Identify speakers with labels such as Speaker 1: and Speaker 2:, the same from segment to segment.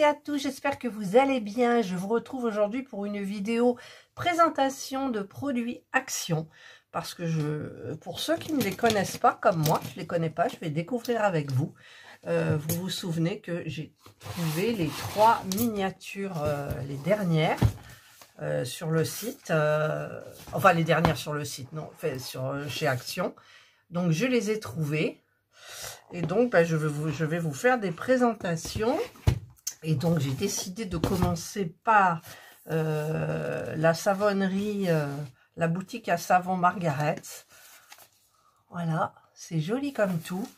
Speaker 1: à tous, j'espère que vous allez bien. Je vous retrouve aujourd'hui pour une vidéo présentation de produits Action. Parce que pour ceux qui ne les connaissent pas, comme moi, je ne les connais pas, je vais découvrir avec vous. Vous vous souvenez que j'ai trouvé les 3 miniatures, les dernières, sur le site. Enfin, les dernières sur le site, non, fait, chez Action. Donc, je les ai trouvées. Et donc, je vais vous faire des présentations. Et donc, j'ai décidé de commencer par la savonnerie, la boutique à savon Margaret. Voilà, c'est joli comme tout.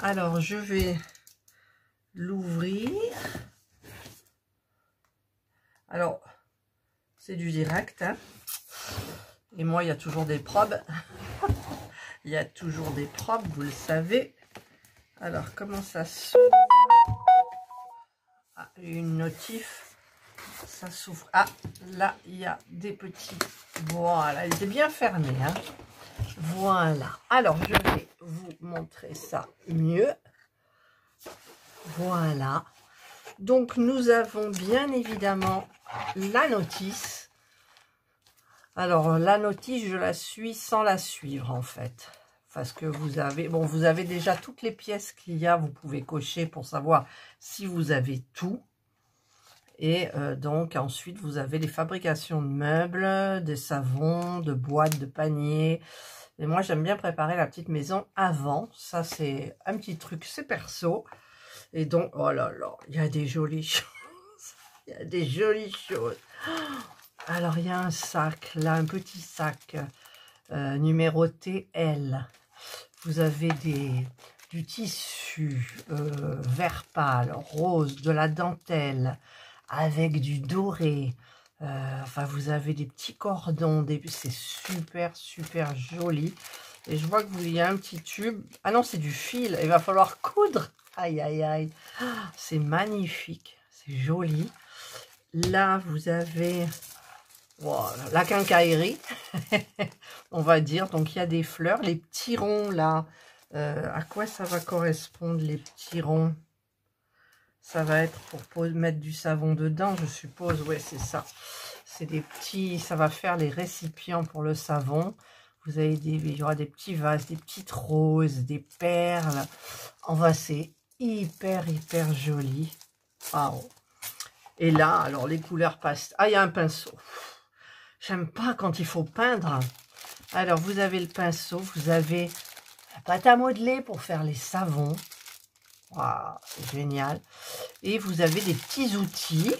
Speaker 1: Alors, je vais l'ouvrir. Alors, c'est du direct, hein. Et moi, il y a toujours des probes. Il y a toujours des probes, vous le savez. Alors, comment ça s'ouvre? Ah, une notif. Ça s'ouvre. Ah, là, il y a des petits... Voilà, elle était bien fermée, hein. Voilà. Alors, je vais vous montrer ça mieux. Voilà. Donc, nous avons bien évidemment la notice. Alors, la notice, je la suis sans la suivre, en fait. Parce que vous avez... Bon, vous avez déjà toutes les pièces qu'il y a. Vous pouvez cocher pour savoir si vous avez tout. Et donc, ensuite, vous avez les fabrications de meubles, des savons, de boîtes, de paniers. Et moi, j'aime bien préparer la petite maison avant. Ça, c'est un petit truc, c'est perso. Et donc, oh là là, il y a des jolies choses. Il y a des jolies choses. Alors, il y a un sac, là, un petit sac numéroté L. Vous avez du tissu vert pâle, rose, de la dentelle, avec du doré. Enfin, vous avez des petits cordons, c'est super, super joli. Et je vois que il y a un petit tube. Ah non, c'est du fil. Il va falloir coudre. Aïe, aïe, aïe. C'est magnifique. C'est joli. Là, vous avez voilà, la quincaillerie, on va dire. Donc, il y a des fleurs. Les petits ronds, là. À quoi ça va correspondre, les petits ronds? Ça va être pour mettre du savon dedans, je suppose. Ouais, c'est ça. C'est des petits... Ça va faire les récipients pour le savon. Vous avez il y aura des petits vases, des petites roses, des perles. Enfin, c'est hyper, hyper joli. Wow. Et là, alors, les couleurs pastel. Ah, il y a un pinceau. J'aime pas quand il faut peindre. Alors, vous avez le pinceau. Vous avez la pâte à modeler pour faire les savons. Wow, c'est génial. Et vous avez des petits outils.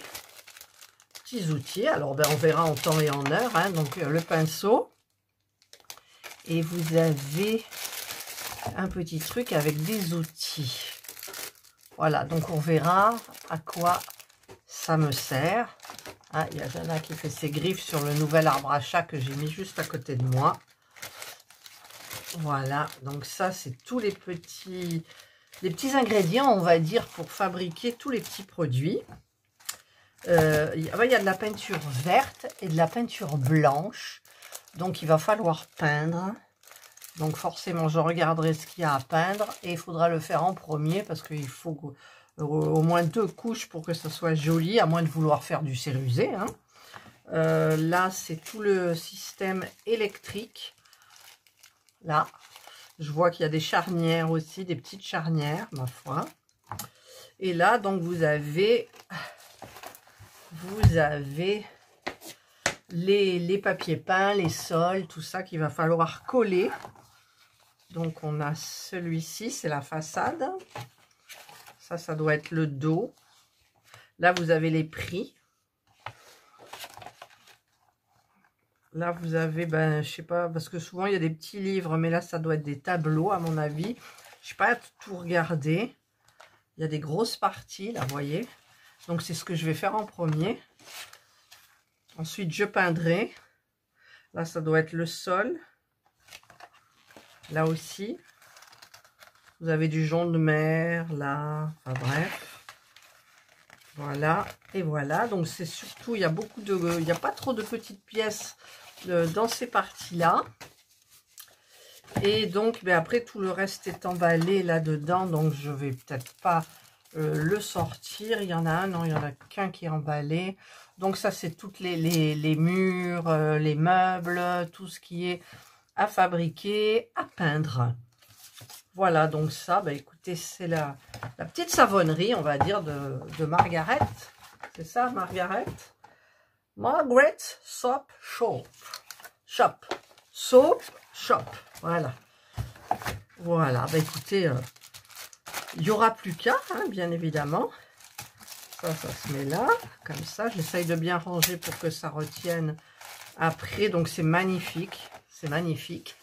Speaker 1: Alors, ben, on verra en temps et en heure. Hein. Donc, le pinceau. Et vous avez un petit truc avec des outils. Voilà, donc on verra à quoi ça me sert. Ah, il y a Jana qui fait ses griffes sur le nouvel arbre à chat que j'ai mis juste à côté de moi. Voilà, donc ça, c'est tous les petits ingrédients, on va dire, pour fabriquer tous les petits produits. Il y a de la peinture verte et de la peinture blanche. Donc, il va falloir peindre. Donc, forcément, je regarderai ce qu'il y a à peindre. Et il faudra le faire en premier parce qu'il faut au moins 2 couches pour que ça soit joli, à moins de vouloir faire du cérusé. Hein. Là, c'est tout le système électrique. Là, je vois qu'il y a des charnières aussi, des petites charnières, ma foi. Et là, donc, vous avez les papiers peints, les sols, tout ça qu'il va falloir coller. Donc, on a celui-ci, c'est la façade. Ça doit être le dos. Là, vous avez les prix. Là, vous avez, ben, je sais pas, parce que souvent, il y a des petits livres, mais là, ça doit être des tableaux, à mon avis. Je n'ai pas tout regardé. Il y a des grosses parties, là, vous voyez. Donc, c'est ce que je vais faire en premier. Ensuite, je peindrai. Là, ça doit être le sol. Là aussi. Vous avez du jaune de mer, là. Enfin, bref. Voilà. Et voilà. Donc, c'est surtout, il y a beaucoup de... Il n'y a pas trop de petites pièces dans ces parties-là. Et donc, ben, après, tout le reste est emballé là-dedans. Donc, je vais peut-être pas le sortir. Il y en a un, non, il y en a qu'un qui est emballé. Donc ça, c'est toutes les murs, les meubles, tout ce qui est à fabriquer, à peindre. Voilà, donc ça, bah, écoutez, c'est la petite savonnerie, on va dire, de Margaret. C'est ça, Margaret? Margaret Soap Shop. Soap Shop. Voilà. Voilà, bah écoutez, il n'y aura plus qu'à, hein, bien évidemment. Ça se met là, comme ça. J'essaye de bien ranger pour que ça retienne après. Donc, c'est magnifique. C'est magnifique.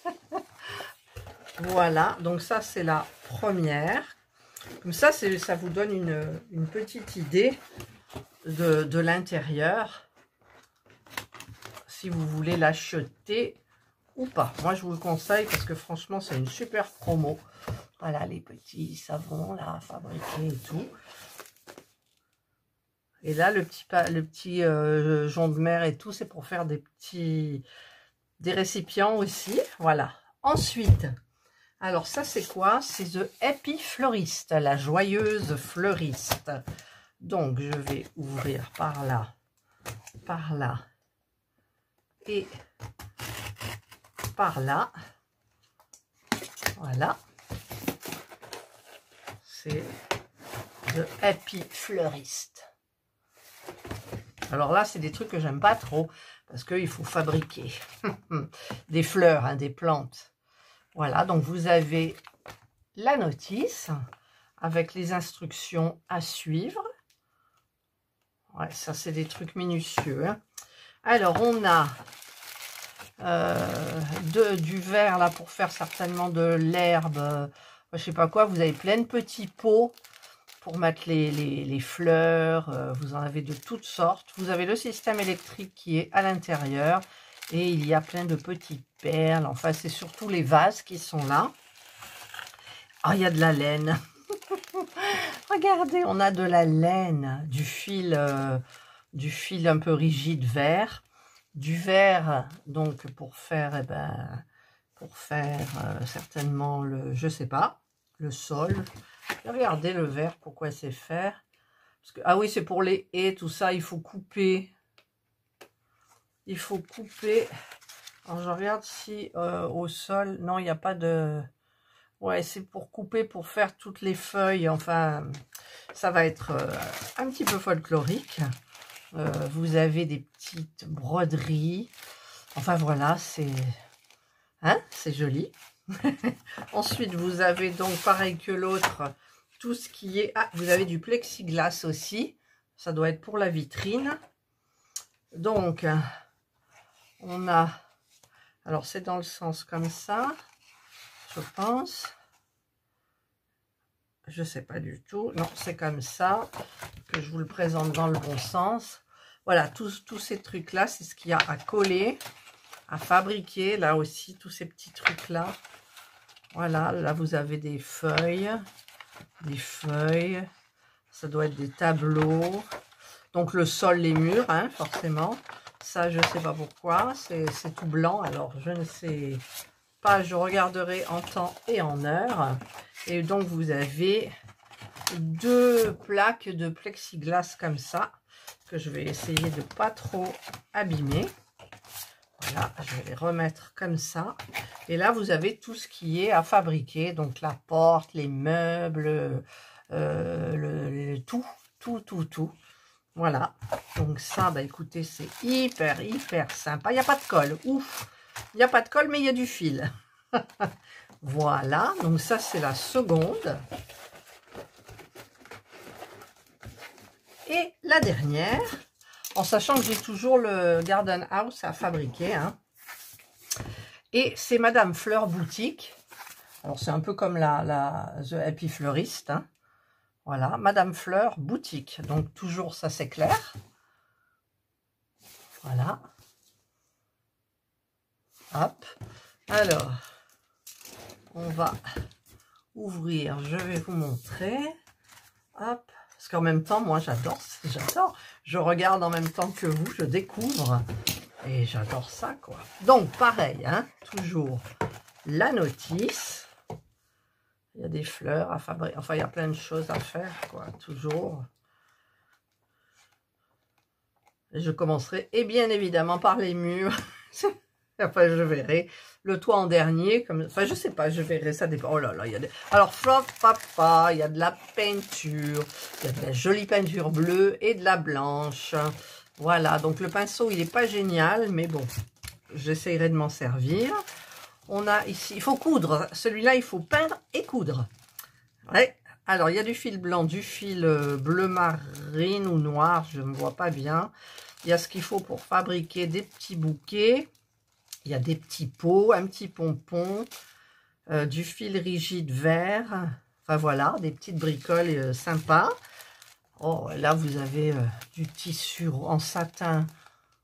Speaker 1: Voilà. Donc, ça, c'est la première. Comme ça, ça vous donne une petite idée de l'intérieur. Si vous voulez l'acheter ou pas. Moi, je vous le conseille parce que franchement, c'est une super promo. Voilà, les petits savons, là, fabriqués et tout. Et là, le petit jonc de mer et tout, c'est pour faire des récipients aussi. Voilà. Ensuite, alors ça, c'est quoi? C'est The Happy Fleurist, la joyeuse fleuriste. Donc, je vais ouvrir par là, et par là. Voilà. C'est The Happy Fleurist. Alors là, c'est des trucs que j'aime pas trop parce qu'il faut fabriquer des fleurs, hein, des plantes. Voilà, donc vous avez la notice avec les instructions à suivre. Ouais, ça, c'est des trucs minutieux, hein. Alors, on a du verre là pour faire certainement de l'herbe, je sais pas quoi. Vous avez plein de petits pots pour mettre les fleurs, vous en avez de toutes sortes. Vous avez le système électrique qui est à l'intérieur et il y a plein de petites perles. Enfin, c'est surtout les vases qui sont là. Ah, il y a de la laine. Regardez, on a de la laine, du fil un peu rigide vert, du verre donc pour faire, certainement je sais pas, le sol. Regardez le verre, pourquoi c'est faire. Parce que, ah oui, c'est pour les haies, tout ça, il faut couper. Il faut couper. Alors, je regarde si au sol, non, il n'y a pas de... Ouais, c'est pour couper, pour faire toutes les feuilles. Enfin, ça va être un petit peu folklorique. Vous avez des petites broderies. Enfin, voilà, c'est... Hein, c'est joli. Ensuite, vous avez donc, pareil que l'autre, tout ce qui est... Ah, vous avez du plexiglas aussi. Ça doit être pour la vitrine. Donc, on a... Alors, c'est dans le sens comme ça, je pense. Je sais pas du tout. Non, c'est comme ça que je vous le présente dans le bon sens. Voilà, tous ces trucs-là, c'est ce qu'il y a à coller, à fabriquer. Là aussi, tous ces petits trucs-là. Voilà, là, vous avez des feuilles. Ça doit être des tableaux. Donc, le sol, les murs, hein, forcément. Ça, je ne sais pas pourquoi. C'est tout blanc. Alors, je ne sais pas. Je regarderai en temps et en heure. Et donc, vous avez 2 plaques de plexiglas comme ça, que je vais essayer de ne pas trop abîmer. Voilà, je vais les remettre comme ça. Et là, vous avez tout ce qui est à fabriquer. Donc, la porte, les meubles, tout. Voilà. Donc, ça, bah, écoutez, c'est hyper sympa. Il n'y a pas de colle. Ouf! Il n'y a pas de colle, mais il y a du fil. Voilà. Donc, ça, c'est la seconde. Et la dernière, en sachant que j'ai toujours le Garden House à fabriquer, hein. Et c'est Madame Fleur Boutique. Alors, c'est un peu comme The Happy Fleurist, hein. Voilà, Madame Fleur Boutique. Donc, toujours, ça c'est clair. Voilà. Hop. Alors, on va ouvrir. Je vais vous montrer. Hop. Parce qu'en même temps, moi, j'adore. Je regarde en même temps que vous, je découvre. Et j'adore ça, quoi. Donc, pareil, hein, toujours la notice. Il y a des fleurs à fabriquer. Enfin, il y a plein de choses à faire, quoi, toujours. Et je commencerai, et bien évidemment, par les murs. Enfin, je verrai. Le toit en dernier. Comme... Enfin, je sais pas, je verrai. Ça dépend. Oh là là, il y a des... Alors, flop, papa, il y a de la peinture. Il y a de la jolie peinture bleue et de la blanche. Voilà, donc le pinceau, il n'est pas génial, mais bon, j'essayerai de m'en servir. On a ici, il faut coudre. Celui-là, il faut peindre et coudre. Ouais. Alors, il y a du fil blanc, du fil bleu marine ou noir, je ne vois pas bien. Il y a ce qu'il faut pour fabriquer des petits bouquets. Il y a des petits pots, un petit pompon, du fil rigide vert. Enfin, voilà, des petites bricoles sympas. Oh, là, vous avez du tissu en satin.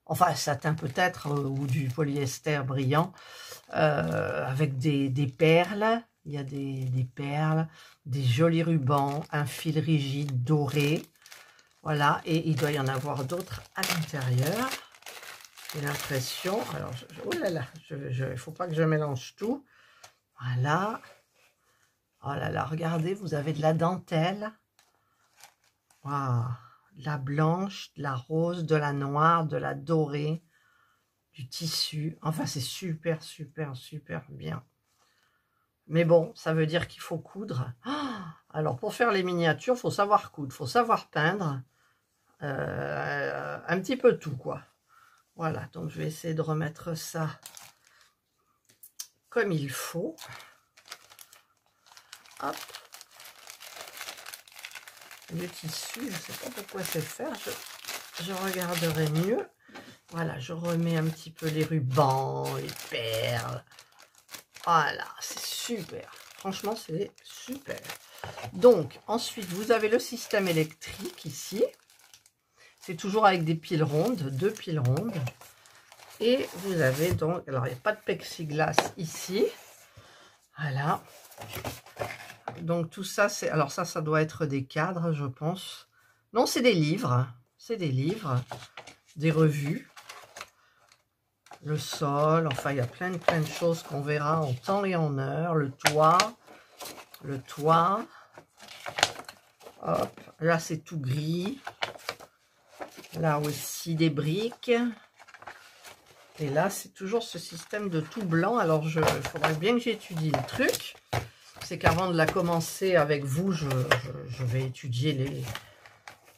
Speaker 1: Enfin, satin peut-être, ou du polyester brillant. Avec des perles. Il y a des perles, des jolis rubans, un fil rigide doré. Voilà, et il doit y en avoir d'autres à l'intérieur. J'ai l'impression. Alors, oh là là, il ne faut pas que je mélange tout. Voilà. Oh là là, regardez, vous avez de la dentelle. Waouh, de la blanche, de la rose, de la noire, de la dorée, du tissu. Enfin, c'est super, super, super bien. Mais bon, ça veut dire qu'il faut coudre. Alors, pour faire les miniatures, il faut savoir coudre, il faut savoir peindre. Un petit peu tout, quoi. Voilà, donc je vais essayer de remettre ça comme il faut. Hop. Le tissu, je ne sais pas pourquoi c'est faire. Je regarderai mieux. Voilà, je remets un petit peu les rubans, les perles. Voilà, c'est super. Franchement, c'est super. Donc, ensuite, vous avez le système électrique ici. C'est toujours avec des piles rondes, 2 piles rondes. Et vous avez donc... Alors, il n'y a pas de plexiglas ici. Voilà. Donc, tout ça, c'est... Alors, ça doit être des cadres, je pense. Non, c'est des livres. C'est des livres, des revues. Le sol, enfin il y a plein de choses qu'on verra en temps et en heure. Le toit, hop, là c'est tout gris. Là aussi des briques. Et là c'est toujours ce système de tout blanc. Alors il faudrait bien que j'étudie le truc. C'est qu'avant de la commencer avec vous, je vais étudier les...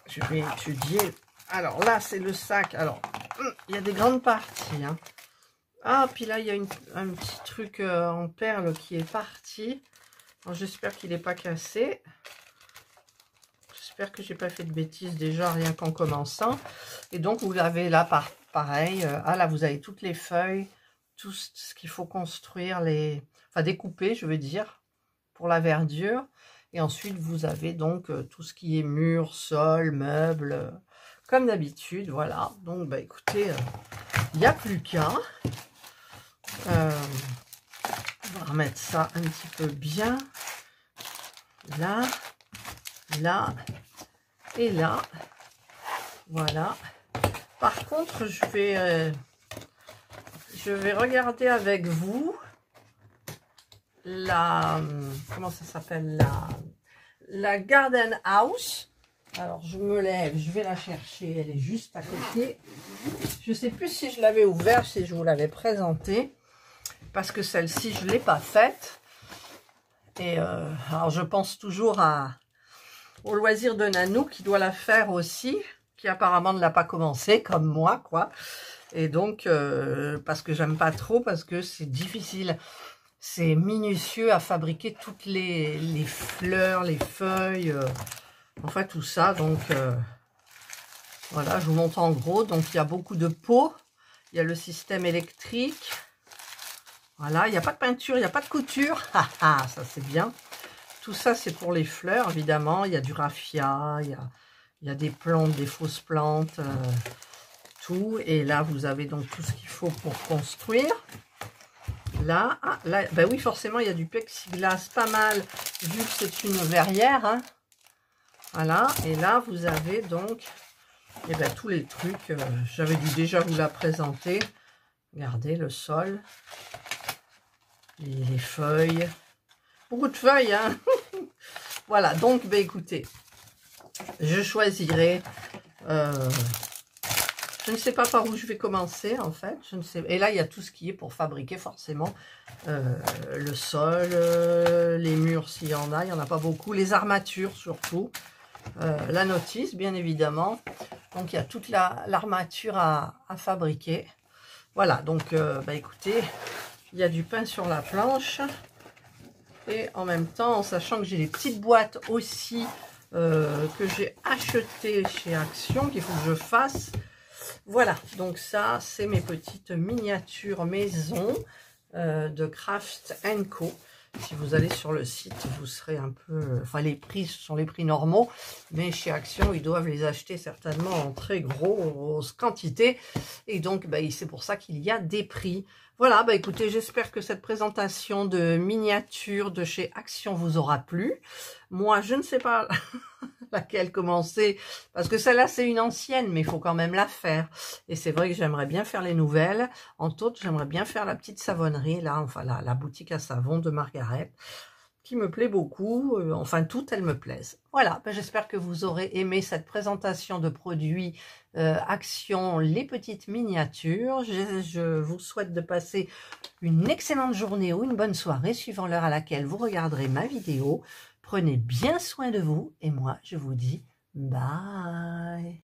Speaker 1: Je vais étudier... Alors là c'est le sac. Alors il y a des grandes parties, hein. Ah, puis là, il y a un petit truc en perles qui est parti. J'espère qu'il n'est pas cassé. J'espère que j'ai pas fait de bêtises déjà, rien qu'en commençant. Et donc, vous avez là, pareil. Ah, là, vous avez toutes les feuilles, tout ce qu'il faut construire, enfin, découper, je veux dire, pour la verdure. Et ensuite, vous avez donc tout ce qui est mur, sol, meubles, comme d'habitude. Voilà. Donc, bah, écoutez, il n'y a plus qu'à. On va remettre ça un petit peu bien. Là, là et là. Voilà. Par contre, je vais regarder avec vous la... Comment ça s'appelle? La Garden House. Alors, je me lève, je vais la chercher. Elle est juste à côté. Je ne sais plus si je l'avais ouverte, si je vous l'avais présentée. Parce que celle-ci, je ne l'ai pas faite. Et alors, je pense toujours au loisir de Nanou, qui doit la faire aussi, qui apparemment ne l'a pas commencé, comme moi, quoi. Et donc, parce que j'aime pas trop, parce que c'est difficile. C'est minutieux à fabriquer toutes les fleurs, les feuilles, enfin tout ça. Donc, voilà, je vous montre en gros. Donc, il y a beaucoup de pots. Il y a le système électrique. Voilà, il n'y a pas de peinture, il n'y a pas de couture. Ah, ça c'est bien. Tout ça, c'est pour les fleurs, évidemment. Il y a du raffia, il y a des plantes, des fausses plantes, tout. Et là, vous avez donc tout ce qu'il faut pour construire. Là, ben oui, forcément, il y a du plexiglas, pas mal, vu que c'est une verrière. Hein. Voilà, et là, vous avez donc tous les trucs. J'avais dû déjà vous la présenter. Regardez le sol. Les feuilles, beaucoup de feuilles, hein. Voilà, donc, bah, écoutez, je choisirai... je ne sais pas par où je vais commencer, en fait. Je ne sais. Et là, il y a tout ce qui est pour fabriquer, forcément. Le sol, les murs, s'il y en a. Il n'y en a pas beaucoup. Les armatures, surtout. La notice, bien évidemment. Donc, il y a toute l'armature à fabriquer. Voilà, donc, bah, écoutez, il y a du pain sur la planche. Et en même temps, en sachant que j'ai des petites boîtes aussi que j'ai achetées chez Action, qu'il faut que je fasse. Voilà, donc ça, c'est mes petites miniatures maison de Craft & Co. Si vous allez sur le site, vous serez un peu... Enfin, les prix sont les prix normaux, mais chez Action, ils doivent les acheter certainement en très grosse quantité. Et donc, bah, c'est pour ça qu'il y a des prix. Voilà, bah écoutez, j'espère que cette présentation de miniatures de chez Action vous aura plu. Moi, je ne sais pas laquelle commencer, parce que celle-là, c'est une ancienne, mais il faut quand même la faire. Et c'est vrai que j'aimerais bien faire les nouvelles. Entre autres, j'aimerais bien faire la petite savonnerie, là, enfin, la boutique à savon de Margaret, qui me plaît beaucoup. Enfin, toutes, elles me plaisent. Voilà, ben, j'espère que vous aurez aimé cette présentation de produits Action, les petites miniatures. Je vous souhaite de passer une excellente journée ou une bonne soirée, suivant l'heure à laquelle vous regarderez ma vidéo. Prenez bien soin de vous et moi, je vous dis bye.